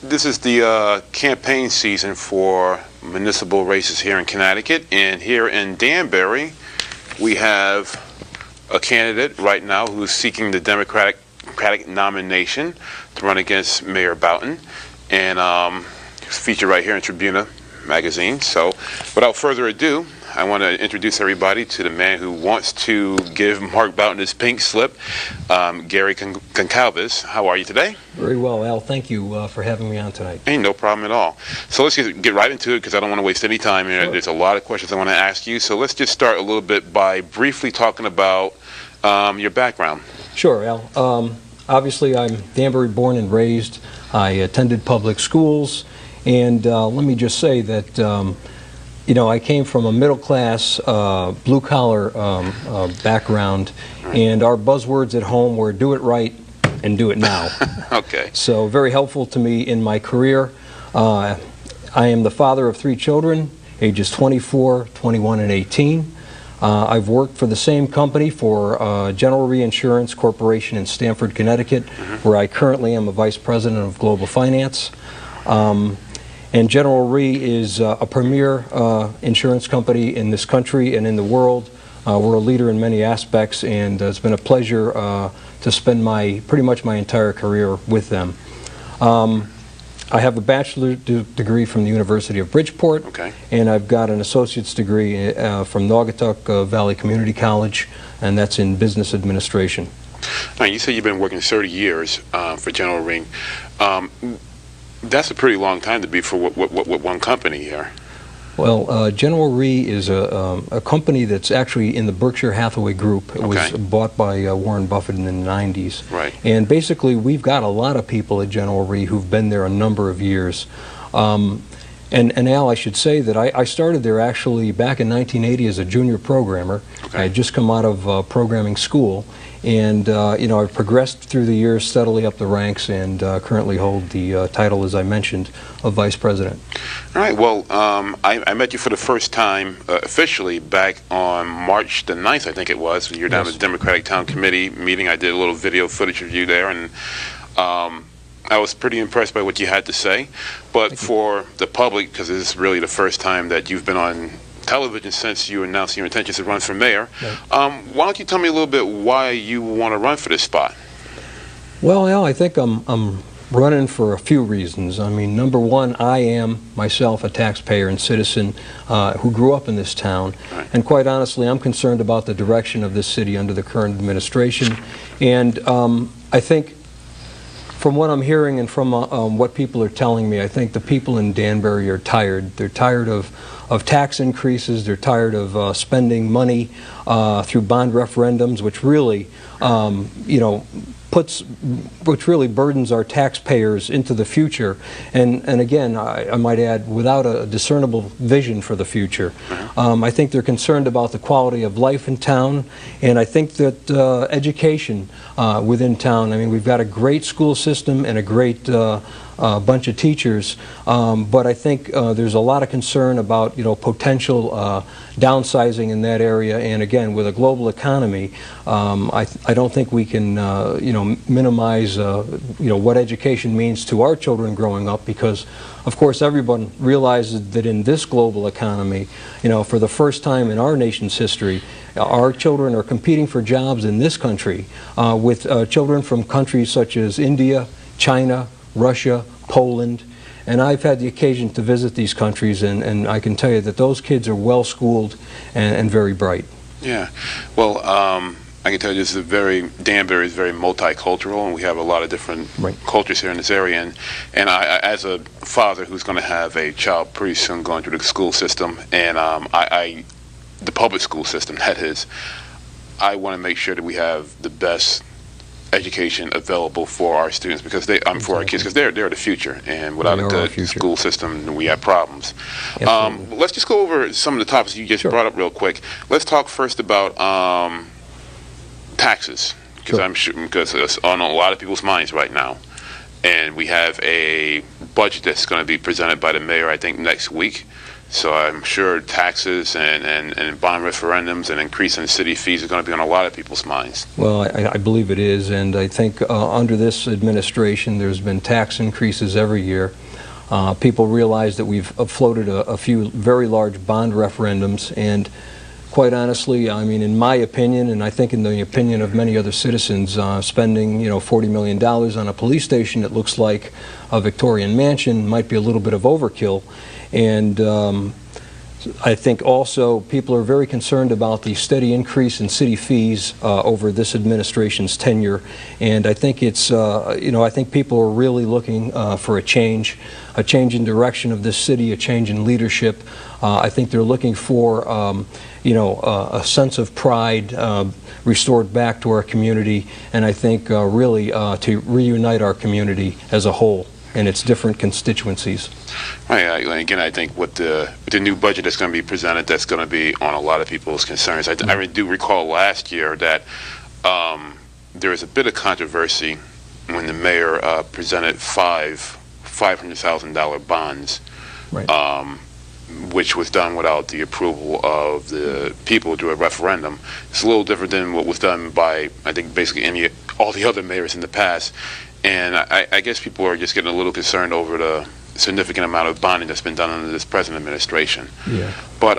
this is the campaign season for municipal races here in Connecticut, and here in Danbury, we have a candidate right now who's seeking the Democratic nomination to run against Mayor Boughton, and it's featured right here in Tribuna magazine. So, without further ado, I want to introduce everybody to the man who wants to give Mark Boughton his pink slip, Gary Goncalves. How are you today? Very well, Al. Thank you for having me on tonight. Ain't no problem at all. So let's get right into it because I don't want to waste any time here. Sure. There's a lot of questions I want to ask you. So let's just start a little bit by briefly talking about your background. Sure, Al. Obviously, I'm Danbury born and raised. I attended public schools, and let me just say that I came from a middle-class, blue-collar background, and our buzzwords at home were do it right and do it now. Okay. So very helpful to me in my career. I am the father of 3 children, ages 24, 21, and 18. I've worked for the same company for General Reinsurance Corporation in Stamford, Connecticut, where I currently am a vice president of global finance. And General Re is a premier insurance company in this country and in the world. We're a leader in many aspects, and it's been a pleasure to spend pretty much my entire career with them. I have a bachelor's degree from the University of Bridgeport, okay, and I've got an associate's degree from Naugatuck Valley Community College, and that's in business administration. Now, you say you've been working 30 years for General Re. That's a pretty long time to be for one company here. Well, General Re is a company that's actually in the Berkshire Hathaway Group. It was bought by Warren Buffett in the 90s. Right. And basically, we've got a lot of people at General Re who've been there a number of years. And Al, I should say that I started there actually back in 1980 as a junior programmer. Okay. I had just come out of programming school. And, I've progressed through the years steadily up the ranks and currently hold the title, as I mentioned, of Vice President. All right. Well, I met you for the first time officially back on March the 9th, I think it was. You're down at the Democratic Town Committee meeting. I did a little video footage of you there, and I was pretty impressed by what you had to say. But for the public, because this is really the first time that you've been on television since you announced your intentions to run for mayor. Right. Why don't you tell me a little bit why you want to run for this spot? Well, Al, I think I'm running for a few reasons. I mean, number one, I am myself a taxpayer and citizen who grew up in this town. Right. And quite honestly, I'm concerned about the direction of this city under the current administration. And I think from what I'm hearing and from what people are telling me, I think the people in Danbury are tired. They're tired of tax increases. They're tired of spending money through bond referendums, which really, which really burdens our taxpayers into the future. And again, I might add, without a discernible vision for the future. I think they're concerned about the quality of life in town, and I think that education within town. I mean, we've got a great school system and a great bunch of teachers, but I think there's a lot of concern about potential downsizing in that area. And again, with a global economy, I don't think we can minimize what education means to our children growing up, because of course everyone realizes that in this global economy, for the first time in our nation's history, our children are competing for jobs in this country with children from countries such as India, China, Russia, Poland, and I've had the occasion to visit these countries, and I can tell you that those kids are well schooled and very bright. Yeah, well, I can tell you Danbury is very multicultural, and we have a lot of different cultures here in this area. And I, as a father who's going to have a child pretty soon going through the school system, and the public school system, that is, I want to make sure that we have the best education available for our students, because for our kids, because they're the future, and without a good school system, we have problems. Let's just go over some of the topics you just brought up real quick. Let's talk first about taxes, because it's on a lot of people's minds right now, and we have a budget that's going to be presented by the mayor, I think, next week. So I'm sure taxes and bond referendums and increasing city fees are going to be on a lot of people's minds. Well, I believe it is, and I think under this administration there's been tax increases every year. People realize that we've floated a few very large bond referendums, and quite honestly, I mean, in my opinion, and I think in the opinion of many other citizens, spending, $40 million on a police station that looks like a Victorian mansion might be a little bit of overkill. And I think also people are very concerned about the steady increase in city fees over this administration's tenure, and I think it's I think people are really looking for a change in direction of this city, a change in leadership. I think they're looking for a sense of pride restored back to our community, and I think really to reunite our community as a whole and its different constituencies. Right. Again, I think with the new budget that's going to be presented, that's going to be on a lot of people's concerns. I do recall last year that there was a bit of controversy when the mayor presented five $500,000 bonds, Right. Which was done without the approval of the people through a referendum. It's a little different than what was done by, I think, basically all the other mayors in the past. And I guess people are just getting a little concerned over the significant amount of bonding that's been done under this present administration. Yeah. But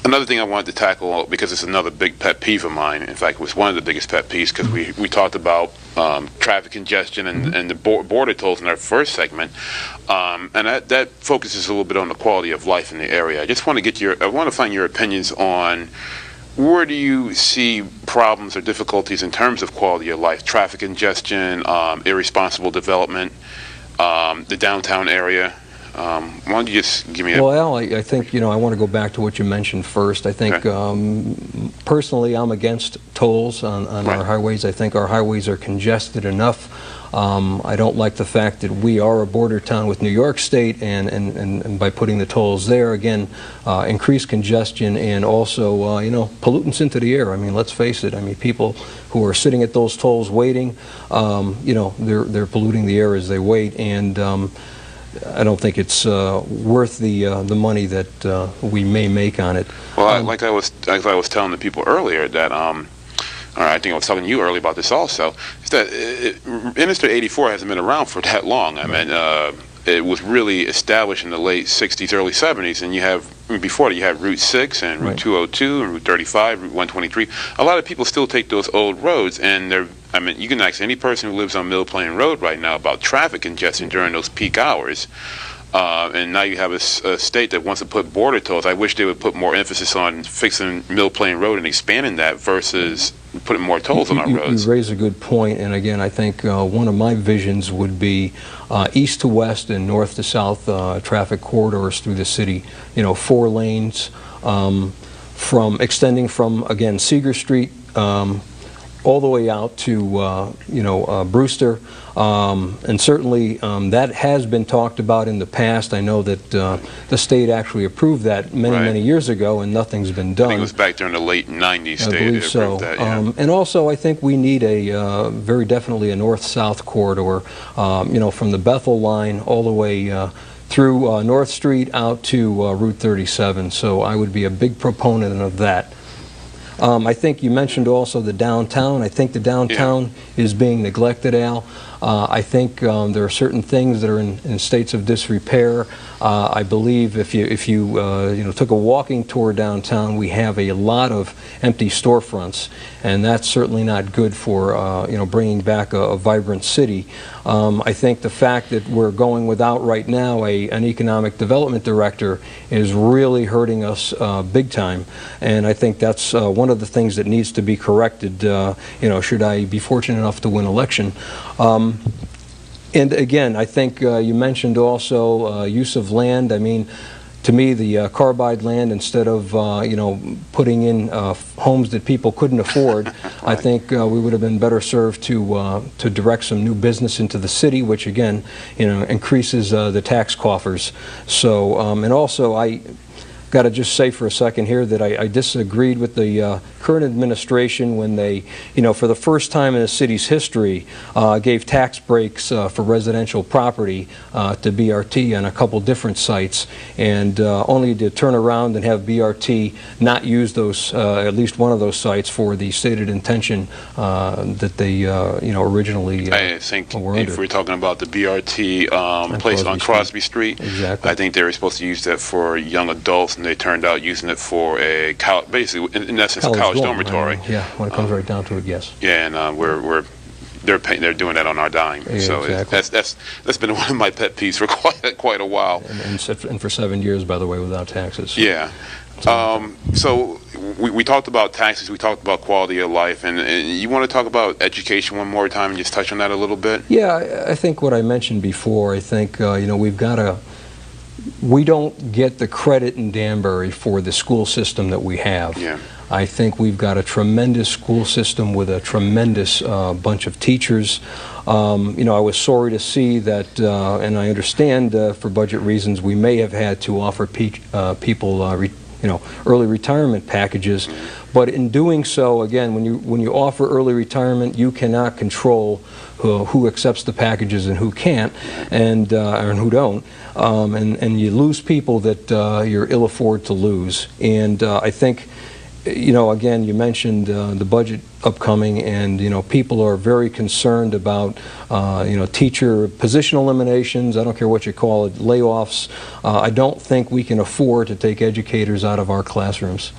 another thing I wanted to tackle, because it's another big pet peeve of mine, in fact, it was one of the biggest pet peeves, because we talked about traffic congestion and the border tolls in our first segment, and that focuses a little bit on the quality of life in the area. I want to find your opinions on where do you see problems or difficulties in terms of quality of life, traffic congestion, irresponsible development, the downtown area. Why don't you just give me a... Well, Al, I think, I want to go back to what you mentioned first. I think, personally, I'm against tolls on Right. our highways. I think our highways are congested enough. I don't like the fact that we are a border town with New York State, and by putting the tolls there, again, increase congestion and also, pollutants into the air. I mean, let's face it. I mean, people who are sitting at those tolls waiting, they're polluting the air as they wait, and I don't think it's worth the money that we may make on it. Well, like I was telling the people earlier that, or I think I was telling you earlier about this also, is that Interstate 84 hasn't been around for that long. I mean, it was really established in the late 60s, early 70s, and before that you had Route 6 and Route Right. 202 and Route 35, Route 123. A lot of people still take those old roads, and you can ask any person who lives on Mill Plain Road right now about traffic congestion during those peak hours. And now you have a state that wants to put border tolls. I wish they would put more emphasis on fixing Mill Plain Road and expanding that versus putting more tolls on our roads. You raise a good point, and again, I think one of my visions would be east to west and north to south traffic corridors through the city. 4 lanes extending from, again, Seeger Street all the way out to Brewster, and certainly that has been talked about in the past. I know that the state actually approved that many years ago, and nothing's been done. I think it was back during the late 90s. I believe so. That, yeah. And also, I think we need very definitely a north-south corridor, from the Bethel line all the way through North Street out to Route 37. So I would be a big proponent of that. I think you mentioned also the downtown. I think the downtown is being neglected, Al. I think there are certain things that are in states of disrepair. I believe if you took a walking tour downtown, we have a lot of empty storefronts, and that's certainly not good for bringing back a vibrant city. I think the fact that we're going without right now an economic development director is really hurting us big time, and I think that's one of the things that needs to be corrected. Should I be fortunate enough to win election. And again, I think you mentioned also use of land. I mean, to me, the carbide land, instead of putting in homes that people couldn't afford, Right. I think we would have been better served to direct some new business into the city, which again, increases the tax coffers. So, and also got to just say for a second here that I disagreed with the current administration when they, for the first time in the city's history, gave tax breaks for residential property to BRT on a couple different sites, and only to turn around and have BRT not use those, at least one of those sites, for the stated intention that they, originally I think were if under. we're talking about the BRT place on Crosby Street, Exactly. I think they were supposed to use that for young adults, and they turned out using it for a basically, in essence, a college dormitory. Yeah, when it comes right down to it, yes. Yeah, and they're doing that on our dime. Yeah, so exactly. that's been one of my pet peeves for quite a while. And for 7 years, by the way, without taxes. Yeah. So we talked about taxes, we talked about quality of life, and you want to talk about education one more time and just touch on that a little bit? Yeah, I think what I mentioned before, I think, we don't get the credit in Danbury for the school system that we have. Yeah. I think we've got a tremendous school system with a tremendous bunch of teachers. I was sorry to see that, and I understand for budget reasons, we may have had to offer people early retirement packages. But in doing so, again, when you offer early retirement, you cannot control who accepts the packages and who can't, and who don't, and you lose people that you're ill afford to lose. And I think, again, you mentioned the budget upcoming, and people are very concerned about teacher position eliminations. I don't care what you call it, layoffs. I don't think we can afford to take educators out of our classrooms.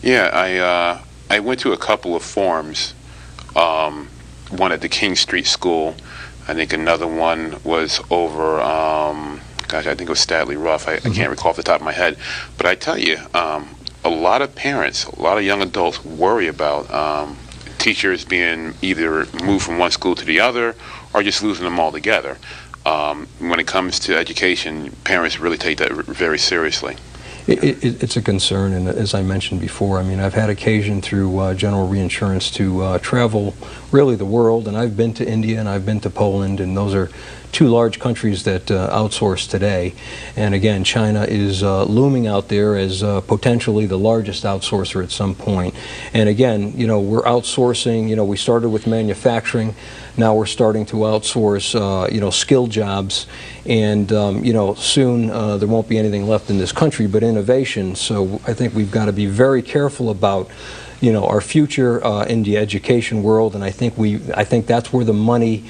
Yeah, I went to a couple of forums. One at the King Street School. I think another one was over. I think it was Stadley Ruff. I can't recall off the top of my head, but I tell you, a lot of parents, a lot of young adults worry about teachers being either moved from one school to the other or just losing them altogether. When it comes to education, parents really take that very seriously. It's a concern, and as I mentioned before, I mean, I've had occasion through General Reinsurance to travel really the world, and I've been to India and I've been to Poland, and those are two large countries that outsource today. And again, China is looming out there as potentially the largest outsourcer at some point. And again, we're outsourcing. We started with manufacturing. Now we're starting to outsource, skill jobs, and soon there won't be anything left in this country but innovation. So I think we've got to be very careful about, our future in the education world, and I think that's where the money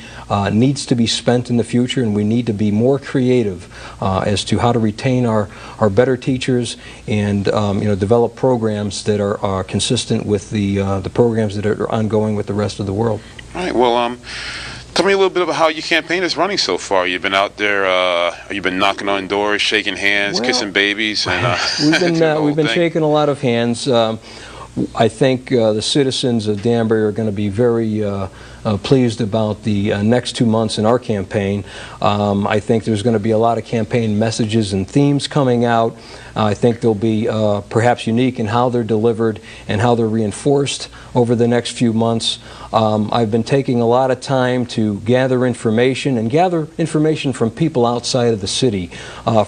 needs to be spent in the future, and we need to be more creative as to how to retain our better teachers and develop programs that are consistent with the programs that are ongoing with the rest of the world. All right. Well, tell me a little bit about how your campaign is running so far. You've been out there. You've been knocking on doors, shaking hands, kissing babies, and we've been shaking a lot of hands. I think the citizens of Danbury are going to be very pleased about the next 2 months in our campaign. I think there's going to be a lot of campaign messages and themes coming out. I think they'll be perhaps unique in how they're delivered and how they're reinforced over the next few months. I've been taking a lot of time to gather information from people outside of the city.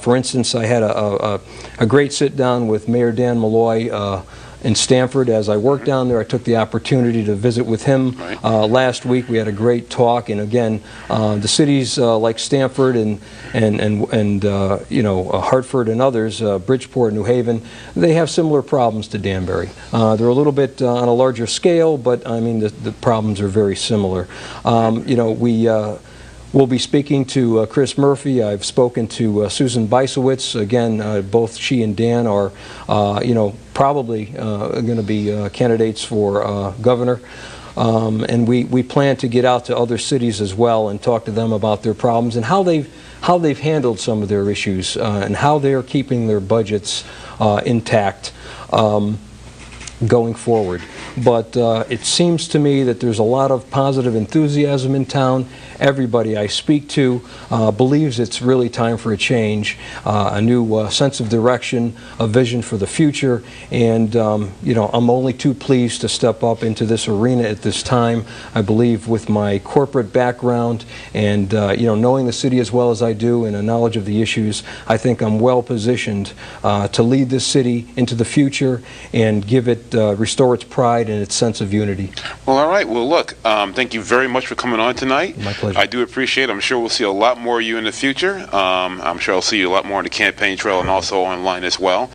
For instance, I had a great sit-down with Mayor Dan Malloy in Stamford. As I worked down there, I took the opportunity to visit with him last week. We had a great talk, and again, the cities like Stamford and Hartford and others, Bridgeport, New Haven, they have similar problems to Danbury. They're a little bit on a larger scale, but I mean the problems are very similar. We'll be speaking to Chris Murphy. I've spoken to Susan Beisowitz. Again, both she and Dan are, probably going to be candidates for governor. And we plan to get out to other cities as well and talk to them about their problems and how they've handled some of their issues and how they're keeping their budgets intact. going forward. But it seems to me that there's a lot of positive enthusiasm in town. Everybody I speak to believes it's really time for a change, a new sense of direction, a vision for the future, and I'm only too pleased to step up into this arena at this time. I believe with my corporate background and knowing the city as well as I do and a knowledge of the issues, I think I'm well positioned to lead this city into the future and give it, restore its pride and its sense of unity. Well, all right. Well, look, thank you very much for coming on tonight. My pleasure. I do appreciate it. I'm sure we'll see a lot more of you in the future. I'm sure I'll see you a lot more on the campaign trail and also online as well.